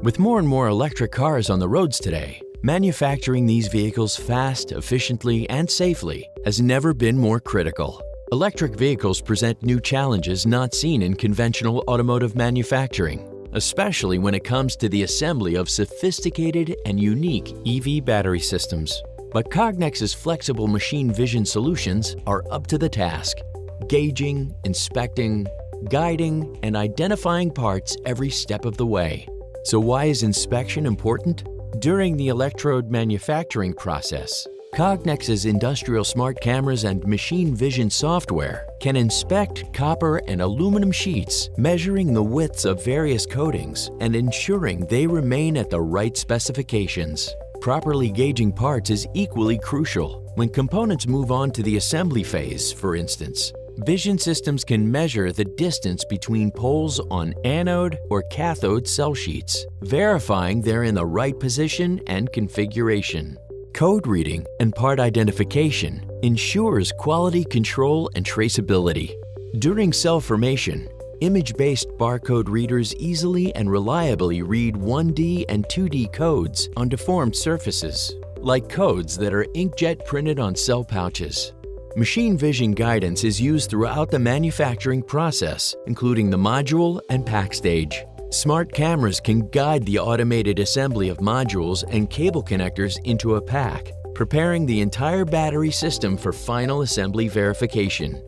With more and more electric cars on the roads today, manufacturing these vehicles fast, efficiently, and safely has never been more critical. Electric vehicles present new challenges not seen in conventional automotive manufacturing, especially when it comes to the assembly of sophisticated and unique EV battery systems. But Cognex's flexible machine vision solutions are up to the task, gauging, inspecting, guiding, and identifying parts every step of the way. So why is inspection important? During the electrode manufacturing process, Cognex's industrial smart cameras and machine vision software can inspect copper and aluminum sheets, measuring the widths of various coatings and ensuring they remain at the right specifications. Properly gauging parts is equally crucial. When components move on to the assembly phase, for instance, vision systems can measure the distance between poles on anode or cathode cell sheets, verifying they're in the right position and configuration. Code reading and part identification ensures quality control and traceability. During cell formation, image-based barcode readers easily and reliably read 1D and 2D codes on deformed surfaces, like codes that are inkjet printed on cell pouches. Machine vision guidance is used throughout the manufacturing process, including the module and pack stage. Smart cameras can guide the automated assembly of modules and cable connectors into a pack, preparing the entire battery system for final assembly verification.